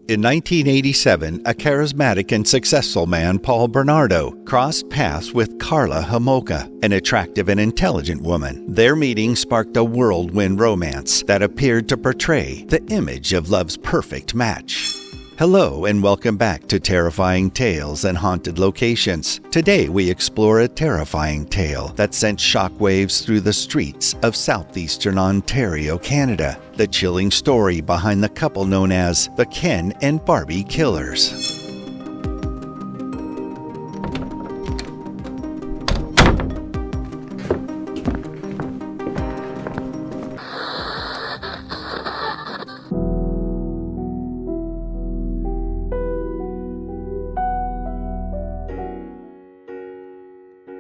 In 1987, a charismatic and successful man, Paul Bernardo, crossed paths with Karla Homolka, an attractive and intelligent woman. Their meeting sparked a whirlwind romance that appeared to portray the image of love's perfect match. Hello and welcome back to Terrifying Tales and Haunted Locations. Today we explore a terrifying tale that sent shockwaves through the streets of southeastern Ontario, Canada. The chilling story behind the couple known as the Ken and Barbie Killers.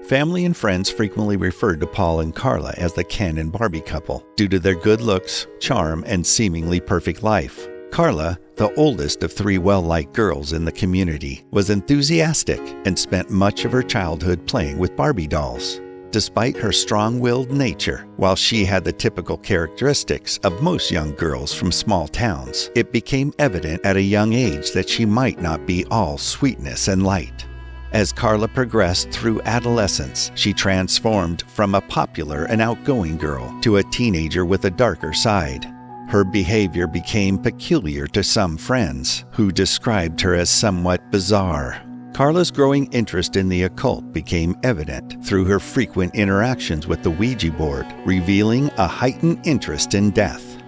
Family and friends frequently referred to Paul and Karla as the Ken and Barbie couple due to their good looks, charm, and seemingly perfect life. Karla, the oldest of three well-liked girls in the community, was enthusiastic and spent much of her childhood playing with Barbie dolls. Despite her strong-willed nature, while she had the typical characteristics of most young girls from small towns, it became evident at a young age that she might not be all sweetness and light. As Karla progressed through adolescence, she transformed from a popular and outgoing girl to a teenager with a darker side. Her behavior became peculiar to some friends, who described her as somewhat bizarre. Karla's growing interest in the occult became evident through her frequent interactions with the Ouija board, revealing a heightened interest in death.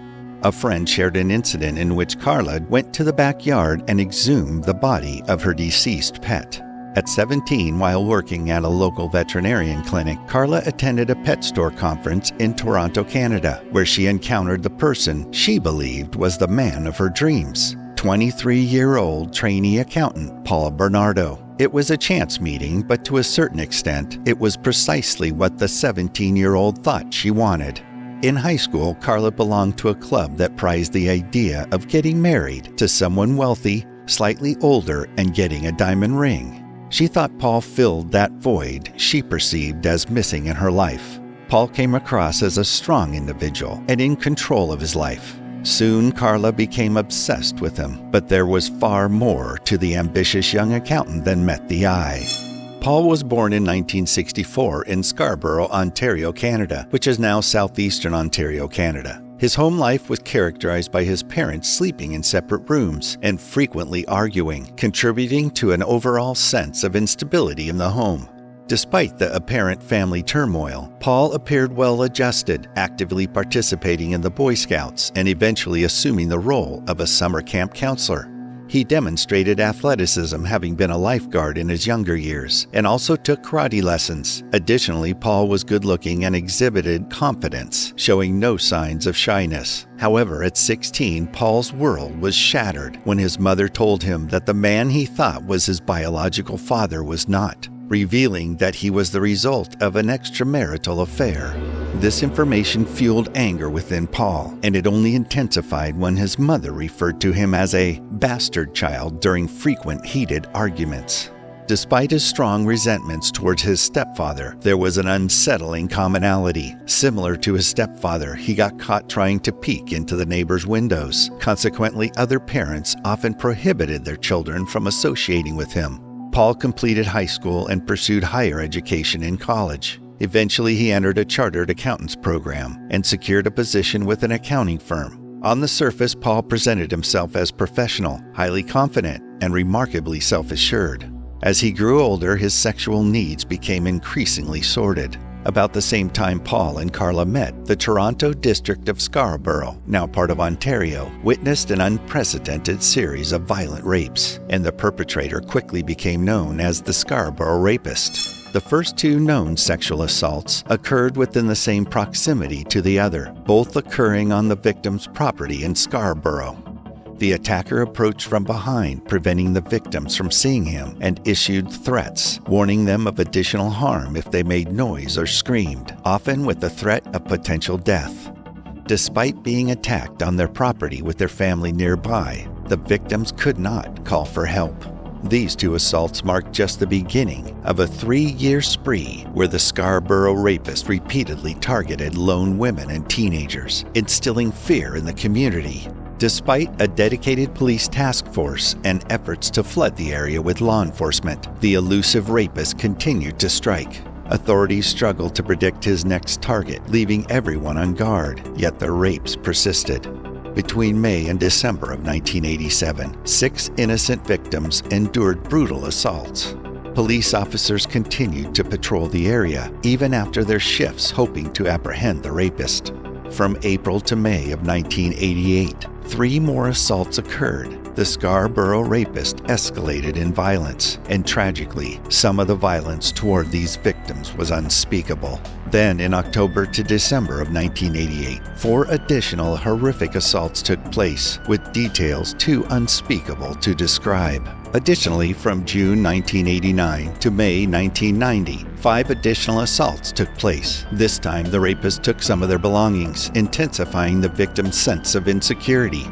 A friend shared an incident in which Karla went to the backyard and exhumed the body of her deceased pet. At 17, while working at a local veterinarian clinic, Karla attended a pet store conference in Toronto, Canada, where she encountered the person she believed was the man of her dreams, 23-year-old trainee accountant Paul Bernardo. It was a chance meeting, but to a certain extent, it was precisely what the 17-year-old thought she wanted. In high school, Karla belonged to a club that prized the idea of getting married to someone wealthy, slightly older, and getting a diamond ring. She thought Paul filled that void she perceived as missing in her life. Paul came across as a strong individual and in control of his life. Soon, Karla became obsessed with him, but there was far more to the ambitious young accountant than met the eye. Paul was born in 1964 in Scarborough, Ontario, Canada, which is now southeastern Ontario, Canada. His home life was characterized by his parents sleeping in separate rooms and frequently arguing, contributing to an overall sense of instability in the home. Despite the apparent family turmoil, Paul appeared well-adjusted, actively participating in the Boy Scouts and eventually assuming the role of a summer camp counselor. He demonstrated athleticism, having been a lifeguard in his younger years, and also took karate lessons. Additionally, Paul was good-looking and exhibited confidence, showing no signs of shyness. However, at 16, Paul's world was shattered when his mother told him that the man he thought was his biological father was not, revealing that he was the result of an extramarital affair. This information fueled anger within Paul, and it only intensified when his mother referred to him as a bastard child during frequent heated arguments. Despite his strong resentments towards his stepfather, there was an unsettling commonality. Similar to his stepfather, he got caught trying to peek into the neighbors' windows. Consequently, other parents often prohibited their children from associating with him. Paul completed high school and pursued higher education in college. Eventually, he entered a chartered accountant's program and secured a position with an accounting firm. On the surface, Paul presented himself as professional, highly confident, and remarkably self-assured. As he grew older, his sexual needs became increasingly sordid. About the same time Paul and Karla met, the Toronto district of Scarborough, now part of Ontario, witnessed an unprecedented series of violent rapes, and the perpetrator quickly became known as the Scarborough Rapist. The first two known sexual assaults occurred within the same proximity to the other, both occurring on the victim's property in Scarborough. The attacker approached from behind, preventing the victims from seeing him, and issued threats, warning them of additional harm if they made noise or screamed, often with the threat of potential death. Despite being attacked on their property with their family nearby, the victims could not call for help. These two assaults marked just the beginning of a 3-year spree where the Scarborough Rapist repeatedly targeted lone women and teenagers, instilling fear in the community. Despite a dedicated police task force and efforts to flood the area with law enforcement, the elusive rapist continued to strike. Authorities struggled to predict his next target, leaving everyone on guard, yet the rapes persisted. Between May and December of 1987, 6 innocent victims endured brutal assaults. Police officers continued to patrol the area, even after their shifts, hoping to apprehend the rapist. From April to May of 1988, 3 more assaults occurred. The Scarborough rapist escalated in violence, and tragically, some of the violence toward these victims was unspeakable. Then, in October to December of 1988, 4 additional horrific assaults took place, with details too unspeakable to describe. Additionally, from June 1989 to May 1990, 5 additional assaults took place. This time, the rapist took some of their belongings, intensifying the victim's sense of insecurity.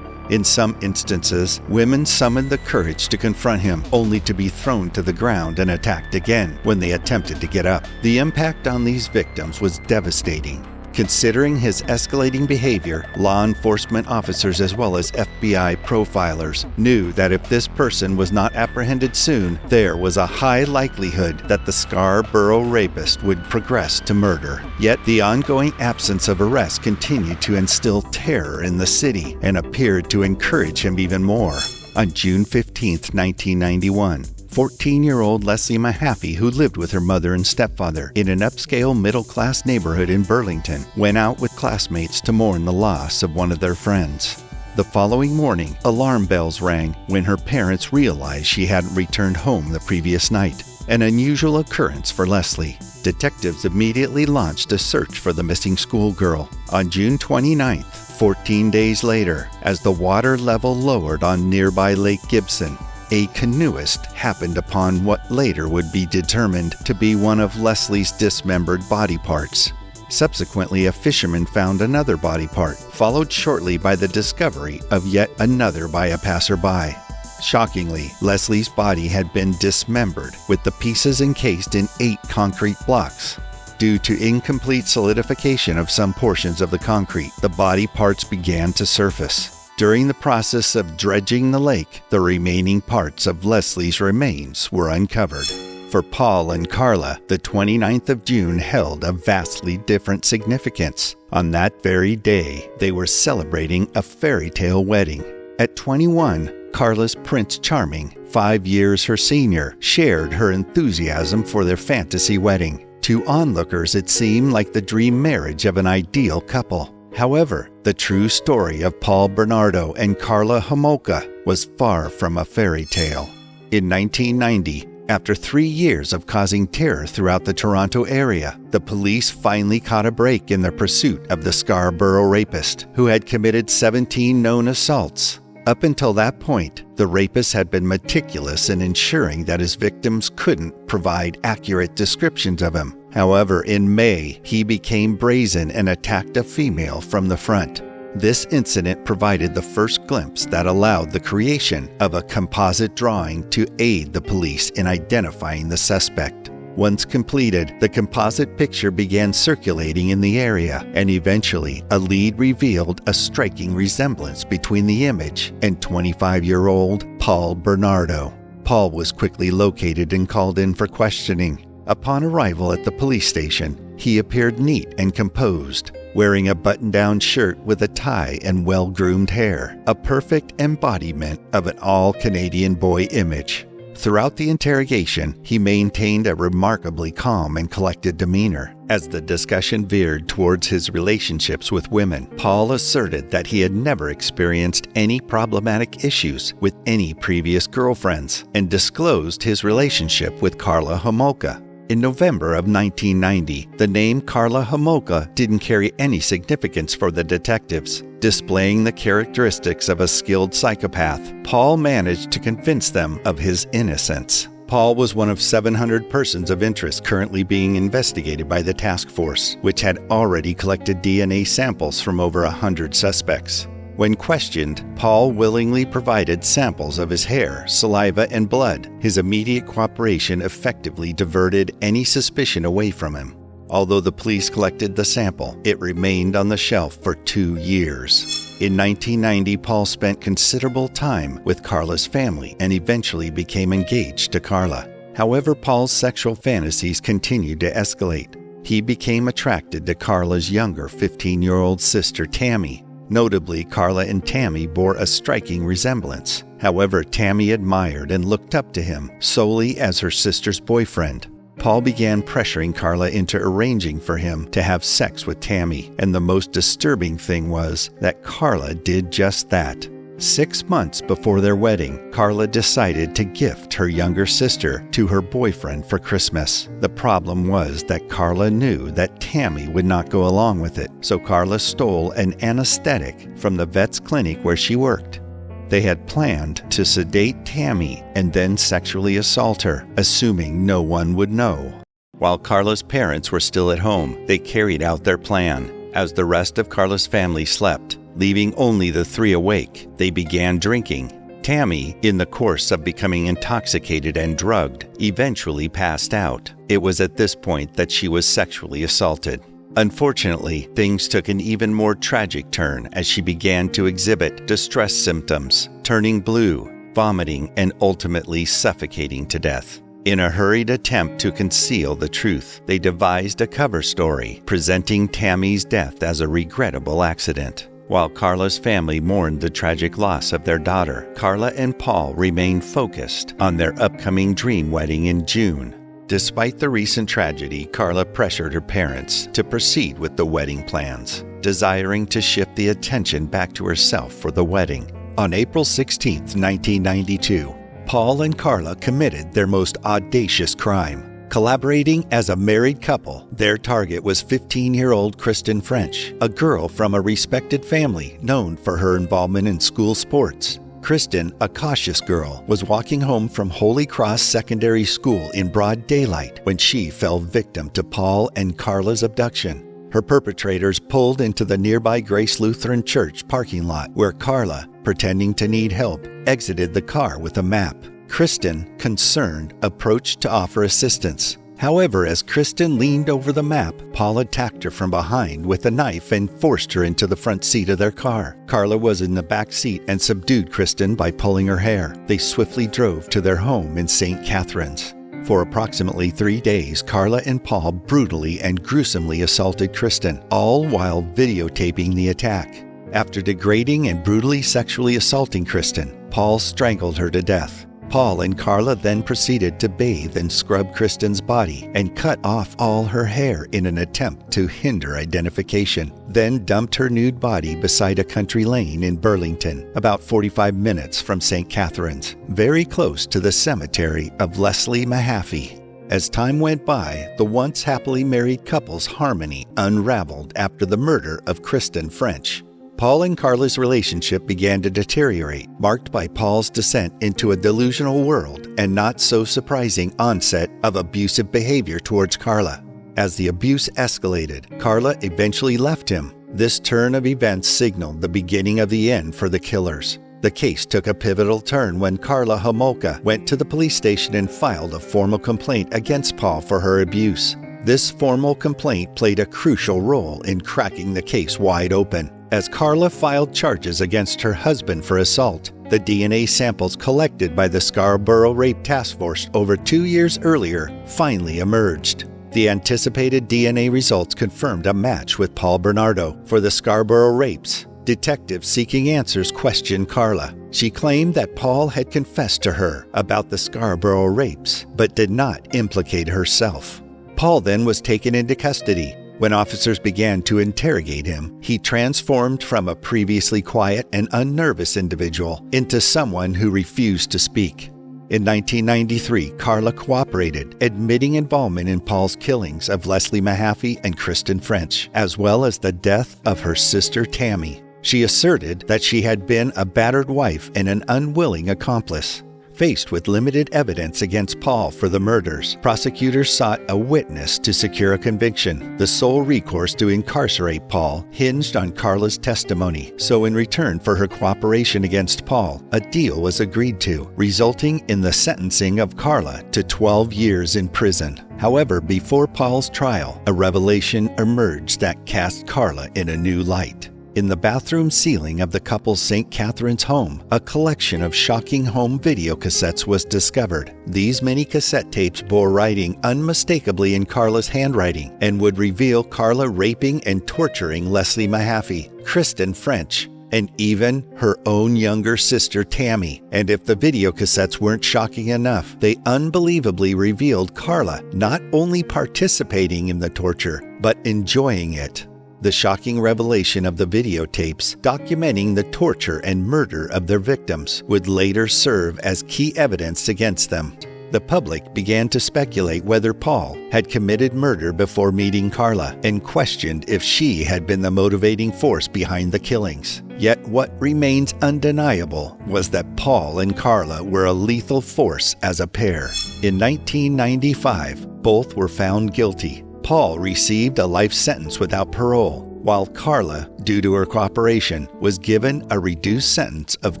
In some instances, women summoned the courage to confront him, only to be thrown to the ground and attacked again when they attempted to get up. The impact on these victims was devastating. Considering his escalating behavior, law enforcement officers as well as FBI profilers knew that if this person was not apprehended soon, there was a high likelihood that the Scarborough rapist would progress to murder. Yet the ongoing absence of arrest continued to instill terror in the city and appeared to encourage him even more. On June 15, 1991, 14-year-old Leslie Mahaffey, who lived with her mother and stepfather in an upscale middle-class neighborhood in Burlington, went out with classmates to mourn the loss of one of their friends. The following morning, alarm bells rang when her parents realized she hadn't returned home the previous night, an unusual occurrence for Leslie. Detectives immediately launched a search for the missing schoolgirl. On June 29th, 14 days later, as the water level lowered on nearby Lake Gibson, a canoeist happened upon what later would be determined to be one of Leslie's dismembered body parts. Subsequently, a fisherman found another body part, followed shortly by the discovery of yet another by a passerby. Shockingly, Leslie's body had been dismembered, with the pieces encased in 8 concrete blocks. Due to incomplete solidification of some portions of the concrete, the body parts began to surface. During the process of dredging the lake, the remaining parts of Leslie's remains were uncovered. For Paul and Karla, the 29th of June held a vastly different significance. On that very day, they were celebrating a fairy tale wedding. At 21, Karla's Prince Charming, 5 years her senior, shared her enthusiasm for their fantasy wedding. To onlookers, it seemed like the dream marriage of an ideal couple. However, the true story of Paul Bernardo and Karla Homolka was far from a fairy tale. In 1990, after 3 years of causing terror throughout the Toronto area, the police finally caught a break in their pursuit of the Scarborough rapist, who had committed 17 known assaults. Up until that point, the rapist had been meticulous in ensuring that his victims couldn't provide accurate descriptions of him. However, in May, he became brazen and attacked a female from the front. This incident provided the first glimpse that allowed the creation of a composite drawing to aid the police in identifying the suspect. Once completed, the composite picture began circulating in the area, and eventually a lead revealed a striking resemblance between the image and 25-year-old Paul Bernardo. Paul was quickly located and called in for questioning. Upon arrival at the police station, he appeared neat and composed, wearing a button-down shirt with a tie and well-groomed hair, a perfect embodiment of an all-Canadian boy image. Throughout the interrogation, he maintained a remarkably calm and collected demeanor. As the discussion veered towards his relationships with women, Paul asserted that he had never experienced any problematic issues with any previous girlfriends and disclosed his relationship with Karla Homolka. In November of 1990, the name Karla Homolka didn't carry any significance for the detectives. Displaying the characteristics of a skilled psychopath, Paul managed to convince them of his innocence. Paul was one of 700 persons of interest currently being investigated by the task force, which had already collected DNA samples from over 100 suspects. When questioned, Paul willingly provided samples of his hair, saliva, and blood. His immediate cooperation effectively diverted any suspicion away from him. Although the police collected the sample, it remained on the shelf for 2 years. In 1990, Paul spent considerable time with Karla's family and eventually became engaged to Karla. However, Paul's sexual fantasies continued to escalate. He became attracted to Karla's younger 15-year-old sister, Tammy. Notably, Karla and Tammy bore a striking resemblance. However, Tammy admired and looked up to him solely as her sister's boyfriend. Paul began pressuring Karla into arranging for him to have sex with Tammy, and the most disturbing thing was that Karla did just that. 6 months before their wedding, Karla decided to gift her younger sister to her boyfriend for Christmas. The problem was that Karla knew that Tammy would not go along with it, so Karla stole an anesthetic from the vet's clinic where she worked. They had planned to sedate Tammy and then sexually assault her, assuming no one would know. While Karla's parents were still at home, they carried out their plan. As the rest of Karla's family slept, leaving only the three awake, they began drinking. Tammy, in the course of becoming intoxicated and drugged, eventually passed out. It was at this point that she was sexually assaulted. Unfortunately, things took an even more tragic turn as she began to exhibit distress symptoms, turning blue, vomiting, and ultimately suffocating to death. In a hurried attempt to conceal the truth, they devised a cover story presenting Tammy's death as a regrettable accident. While Karla's family mourned the tragic loss of their daughter, Karla and Paul remained focused on their upcoming dream wedding in June. Despite the recent tragedy, Karla pressured her parents to proceed with the wedding plans, desiring to shift the attention back to herself for the wedding. On April 16, 1992, Paul and Karla committed their most audacious crime. Collaborating as a married couple, their target was 15-year-old Kristen French, a girl from a respected family known for her involvement in school sports. Kristen, a cautious girl, was walking home from Holy Cross Secondary School in broad daylight when she fell victim to Paul and Karla's abduction. Her perpetrators pulled into the nearby Grace Lutheran Church parking lot where Karla, pretending to need help, exited the car with a map. Kristen, concerned, approached to offer assistance. However, as Kristen leaned over the map, Paul attacked her from behind with a knife and forced her into the front seat of their car. Karla was in the back seat and subdued Kristen by pulling her hair. They swiftly drove to their home in St. Catharines. For approximately 3 days, Karla and Paul brutally and gruesomely assaulted Kristen, all while videotaping the attack. After degrading and brutally sexually assaulting Kristen, Paul strangled her to death. Paul and Karla then proceeded to bathe and scrub Kristen's body and cut off all her hair in an attempt to hinder identification, then dumped her nude body beside a country lane in Burlington, about 45 minutes from St. Catharines, very close to the cemetery of Leslie Mahaffey. As time went by, the once happily married couple's harmony unraveled after the murder of Kristen French. Paul and Karla's relationship began to deteriorate, marked by Paul's descent into a delusional world and not so surprising onset of abusive behavior towards Karla. As the abuse escalated, Karla eventually left him. This turn of events signaled the beginning of the end for the killers. The case took a pivotal turn when Karla Homolka went to the police station and filed a formal complaint against Paul for her abuse. This formal complaint played a crucial role in cracking the case wide open. As Karla filed charges against her husband for assault, the DNA samples collected by the Scarborough Rape Task Force over 2 years earlier finally emerged. The anticipated DNA results confirmed a match with Paul Bernardo for the Scarborough rapes. Detectives seeking answers questioned Karla. She claimed that Paul had confessed to her about the Scarborough rapes, but did not implicate herself. Paul then was taken into custody. When officers began to interrogate him, he transformed from a previously quiet and unnervous individual into someone who refused to speak. In 1993, Karla cooperated, admitting involvement in Paul's killings of Leslie Mahaffey and Kristen French, as well as the death of her sister Tammy. She asserted that she had been a battered wife and an unwilling accomplice. Faced with limited evidence against Paul for the murders, prosecutors sought a witness to secure a conviction. The sole recourse to incarcerate Paul hinged on Karla's testimony, so in return for her cooperation against Paul, a deal was agreed to, resulting in the sentencing of Karla to 12 years in prison. However, before Paul's trial, a revelation emerged that cast Karla in a new light. In the bathroom ceiling of the couple's St. Catherine's home, a collection of shocking home video cassettes was discovered. These many cassette tapes bore writing unmistakably in Karla's handwriting and would reveal Karla raping and torturing Leslie Mahaffey, Kristen French, and even her own younger sister Tammy. And if the video cassettes weren't shocking enough, they unbelievably revealed Karla not only participating in the torture, but enjoying it. The shocking revelation of the videotapes documenting the torture and murder of their victims would later serve as key evidence against them. The public began to speculate whether Paul had committed murder before meeting Karla and questioned if she had been the motivating force behind the killings. Yet what remains undeniable was that Paul and Karla were a lethal force as a pair. In 1995, both were found guilty. Paul received a life sentence without parole, while Karla, due to her cooperation, was given a reduced sentence of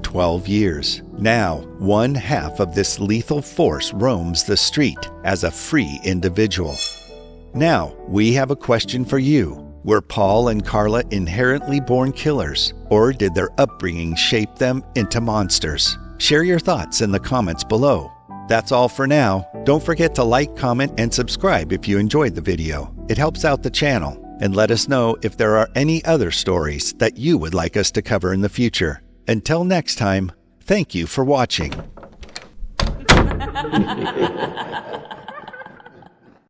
12 years. Now, one half of this lethal force roams the street as a free individual. Now, we have a question for you. Were Paul and Karla inherently born killers, or did their upbringing shape them into monsters? Share your thoughts in the comments below. That's all for now. Don't forget to like, comment, and subscribe if you enjoyed the video. It helps out the channel. And let us know if there are any other stories that you would like us to cover in the future. Until next time, thank you for watching.